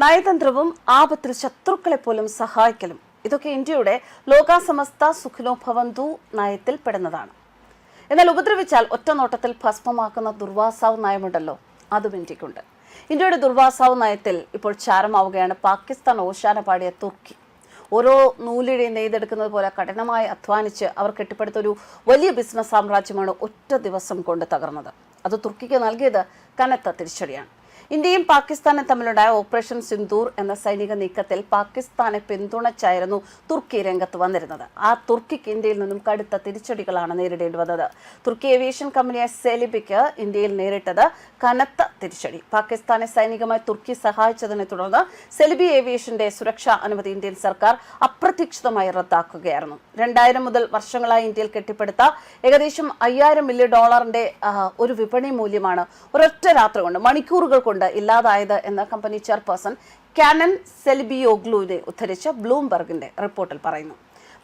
നയതന്ത്രവും ആപത്തിൽ ശത്രുക്കളെ പോലും സഹായിക്കലും ഇതൊക്കെ ഇന്ത്യയുടെ ലോകാസമസ്ത സുഖിനോ ഭവന്തു നയത്തിൽ പെടുന്നതാണ്. എന്നാൽ ഉപദ്രവിച്ചാൽ ഒറ്റനോട്ടത്തിൽ ഭസ്മമാക്കുന്ന ദുർവാസാവ് നയമുണ്ടല്ലോ, അതും ഇന്ത്യക്കുണ്ട്. ഇന്ത്യയുടെ ദുർവാസാവ് നയത്തിൽ ഇപ്പോൾ ചാരമാവുകയാണ് പാകിസ്ഥാൻ ഓശാന പാടിയ തുർക്കി. ഓരോ നൂലിഴയും നെയ്തെടുക്കുന്നത് പോലെ കഠിനമായി അധ്വാനിച്ച് അവർ കെട്ടിപ്പടുത്ത ഒരു വലിയ ബിസിനസ് സാമ്രാജ്യമാണ് ഒറ്റ ദിവസം കൊണ്ട് തകർന്നത്. അത് തുർക്കിക്ക് നൽകിയത് കനത്ത തിരിച്ചടിയാണ്. ഇന്ത്യയും പാകിസ്ഥാനും തമ്മിലുണ്ടായ ഓപ്പറേഷൻ സിന്ദൂർ എന്ന സൈനിക നീക്കത്തിൽ പാകിസ്ഥാനെ പിന്തുണച്ചായിരുന്നു തുർക്കി രംഗത്ത് വന്നിരുന്നത്. ആ തുർക്കിക്ക് ഇന്ത്യയിൽ നിന്നും കടുത്ത തിരിച്ചടികളാണ് നേരിടേണ്ടി വന്നത്. തുർക്കി ഏവിയേഷൻ കമ്പനിയായ സെലിബിക്ക് ഇന്ത്യയിൽ നേരിട്ടത് കനത്ത തിരിച്ചടി. പാകിസ്ഥാനെ സൈനികമായി തുർക്കി സഹായിച്ചതിനെ തുടർന്ന് സെലിബി ഏവിയേഷന്റെ സുരക്ഷാ അനുമതി ഇന്ത്യൻ സർക്കാർ അപ്രതീക്ഷിതമായി റദ്ദാക്കുകയായിരുന്നു. 2000 മുതൽ വർഷങ്ങളായി ഇന്ത്യയിൽ കെട്ടിപ്പടുത്ത ഏകദേശം $5000 മില്യൺ ഒരു വിപണി മൂല്യമാണ് ഒരൊറ്റ രാത്രി കൊണ്ട്, മണിക്കൂറുകൾ കൊണ്ട് ഇല്ലാതായത് എന്ന് കമ്പനി ചെയർപേഴ്സൺ കാനൻ സെലിബിയോഗ്ലുവിനെ ഉദ്ധരിച്ച് ബ്ലൂംബർഗിന്റെ റിപ്പോർട്ടിൽ പറയുന്നു.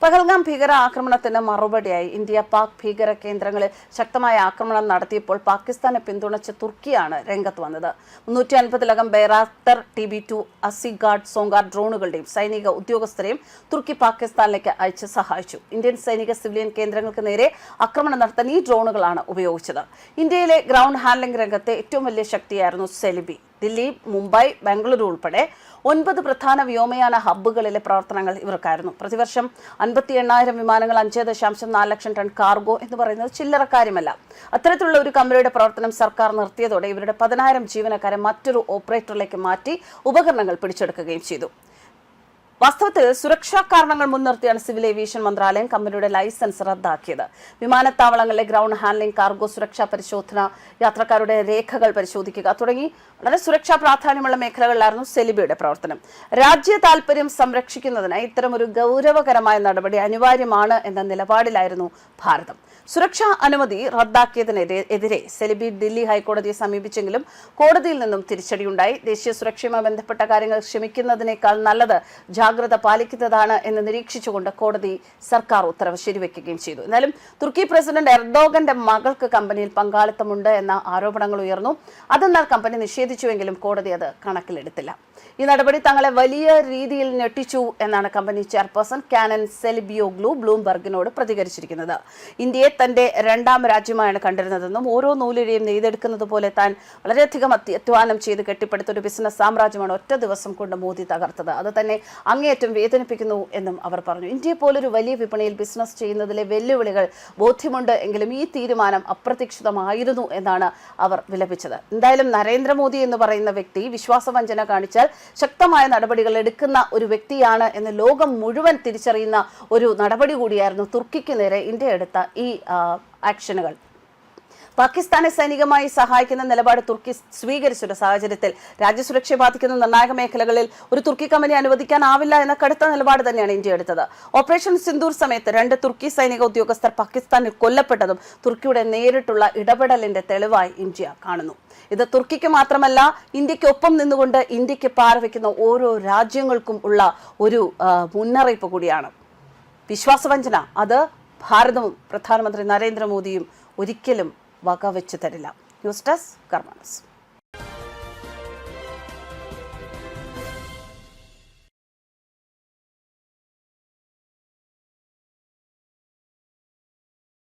പഹൽഗാം ഭീകര ആക്രമണത്തിന് മറുപടിയായി ഇന്ത്യ പാക് ഭീകര കേന്ദ്രങ്ങളിൽ ശക്തമായ ആക്രമണം നടത്തിയപ്പോൾ പാകിസ്ഥാനെ പിന്തുണച്ച് തുർക്കിയാണ് രംഗത്ത് വന്നത്. 350-ലകം ബൈറാക്ടർ TB2 അസിഗാർഡ് സോങ്കാർ ഡ്രോണുകളുടെയും സൈനിക ഉദ്യോഗസ്ഥരെയും തുർക്കി പാകിസ്ഥാനിലേക്ക് അയച്ച് സഹായിച്ചു. ഇന്ത്യൻ സൈനിക സിവിലിയൻ കേന്ദ്രങ്ങൾക്ക് നേരെ ആക്രമണം നടത്താൻ ഈ ഡ്രോണുകളാണ് ഉപയോഗിച്ചത്. ഇന്ത്യയിലെ ഗ്രൗണ്ട് ഹാൻഡ്ലിംഗ് രംഗത്തെ ഏറ്റവും വലിയ ശക്തിയായിരുന്നു സെലിബി. ദില്ലി, മുംബൈ, ബംഗളൂരു ഉൾപ്പെടെ 9 പ്രധാന വ്യോമയാന ഹബ്ബുകളിലെ പ്രവർത്തനങ്ങൾ ഇവർക്കായിരുന്നു. പ്രതിവർഷം 58,000 വിമാനങ്ങൾ, 5.4 ലക്ഷം ടൺ കാർഗോ എന്ന് പറയുന്നത് ചില്ലറ കാര്യമല്ല. അത്തരത്തിലുള്ള ഒരു കമ്പനിയുടെ പ്രവർത്തനം സർക്കാർ നിർത്തിയതോടെ ഇവരുടെ 10,000 ജീവനക്കാരെ മറ്റൊരു ഓപ്പറേറ്ററിലേക്ക് മാറ്റി ഉപകരണങ്ങൾ പിടിച്ചെടുക്കുകയും ചെയ്തു. വാസ്തവത്തിൽ സുരക്ഷാ കാരണങ്ങൾ മുൻനിർത്തിയാണ് സിവിൽ ഏവിയേഷൻ മന്ത്രാലയം കമ്പനിയുടെ ലൈസൻസ് റദ്ദാക്കിയത്. വിമാനത്താവളങ്ങളിലെ ഗ്രൗണ്ട് ഹാൻഡ്ലിംഗ്, കാർഗോ സുരക്ഷാ പരിശോധന, യാത്രക്കാരുടെ രേഖകൾ പരിശോധിക്കുക തുടങ്ങി വളരെ സുരക്ഷാ പ്രാധാന്യമുള്ള മേഖലകളിലായിരുന്നു സെലിബിയുടെ പ്രവർത്തനം. രാജ്യ താൽപര്യം സംരക്ഷിക്കുന്നതിന് ഇത്തരം ഒരു ഗൗരവകരമായ നടപടി അനിവാര്യമാണ് എന്ന നിലപാടിലായിരുന്നു ഭാരതം. സുരക്ഷാ അനുമതി റദ്ദാക്കിയതിനെതിരെ സെലിബി ദില്ലി ഹൈക്കോടതിയെ സമീപിച്ചെങ്കിലും കോടതിയിൽ നിന്നും തിരിച്ചടിയുണ്ടായി. ദേശീയ സുരക്ഷയുമായി ബന്ധപ്പെട്ട കാര്യങ്ങൾ ക്ഷമിക്കുന്നതിനേക്കാൾ നല്ലത് ജാഗ്രത പാലിക്കുന്നതാണ് എന്ന് നിരീക്ഷിച്ചുകൊണ്ട് കോടതി സർക്കാർ ഉത്തരവ് ശരിവെക്കുകയും ചെയ്തു. എന്നാലും തുർക്കി പ്രസിഡന്റ് എർദോഗന്റെ മകൾക്ക് കമ്പനിയിൽ പങ്കാളിത്തമുണ്ട് എന്ന ആരോപണങ്ങൾ ഉയർന്നു. അതെന്നാൽ കമ്പനി നിഷേധിച്ചുവെങ്കിലും കോടതി അത് കണക്കിലെടുത്തില്ല. ഈ നടപടി തങ്ങളെ വലിയ രീതിയിൽ ഞെട്ടിച്ചു എന്നാണ് കമ്പനി ചെയർപേഴ്സൺ കാനൻ സെലിബിയോഗ്ലു ബ്ലൂംബർഗിനോട് പ്രതികരിച്ചിരിക്കുന്നത്. ഇന്ത്യയെ തന്റെ രണ്ടാം രാജ്യമായാണ് കണ്ടിരുന്നതെന്നും ഓരോ നൂലിഴയും നെയ്തെടുക്കുന്നത് പോലെ താൻ വളരെയധികം അധ്വാനം ചെയ്ത് കെട്ടിപ്പടുത്ത ഒരു ബിസിനസ് സാമ്രാജ്യമാണ് ഒറ്റ ദിവസം കൊണ്ട് മോദി തകർത്തത്. അത് തന്നെ അങ്ങേയറ്റം വേദനിപ്പിക്കുന്നു എന്നും അവർ പറഞ്ഞു. ഇന്ത്യയെ പോലൊരു വലിയ വിപണിയിൽ ബിസിനസ് ചെയ്യുന്നതിലെ വെല്ലുവിളികൾ ബോധ്യമുണ്ട് എങ്കിലും ഈ തീരുമാനം അപ്രതീക്ഷിതമായിരുന്നു എന്നാണ് അവർ വിലപിച്ചത്. എന്തായാലും നരേന്ദ്രമോദി എന്ന് പറയുന്ന വ്യക്തി വിശ്വാസവഞ്ചന കാണിച്ചാൽ ശക്തമായ നടപടികൾ എടുക്കുന്ന ഒരു വ്യക്തിയാണ് എന്ന് ലോകം മുഴുവൻ തിരിച്ചറിയുന്ന ഒരു നടപടി കൂടിയായിരുന്നു തുർക്കിക്ക് നേരെ ഇന്ത്യ എടുത്ത ഈ ആക്ഷനുകൾ. പാകിസ്ഥാനെ സൈനികമായി സഹായിക്കുന്ന നിലപാട് തുർക്കി സ്വീകരിച്ചൊരു സാഹചര്യത്തിൽ രാജ്യസുരക്ഷയെ ബാധിക്കുന്ന നിർണായക മേഖലകളിൽ ഒരു തുർക്കി കമ്പനി അനുവദിക്കാനാവില്ല എന്ന കടുത്ത നിലപാട് തന്നെയാണ് ഇന്ത്യ എടുത്തത്. ഓപ്പറേഷൻ സിന്ദൂർ സമയത്ത് 2 തുർക്കി സൈനിക ഉദ്യോഗസ്ഥർ പാകിസ്ഥാനിൽ കൊല്ലപ്പെട്ടതും തുർക്കിയുടെ നേരിട്ടുള്ള ഇടപെടലിന്റെ തെളിവായി ഇന്ത്യ കാണുന്നു. ഇത് തുർക്കിക്ക് മാത്രമല്ല, ഇന്ത്യക്കൊപ്പം നിന്നുകൊണ്ട് ഇന്ത്യക്ക് പാരവയ്ക്കുന്ന ഓരോ രാജ്യങ്ങൾക്കും ഉള്ള ഒരു മുന്നറിയിപ്പ് കൂടിയാണ്. വിശ്വാസവഞ്ചന അത് ഭാരതവും പ്രധാനമന്ത്രി നരേന്ദ്രമോദിയും ഒരിക്കലും വകവെച്ചു തരില്ല. ന്യൂസ് ഡെസ്ക് കർമ്മ ന്യൂസ്.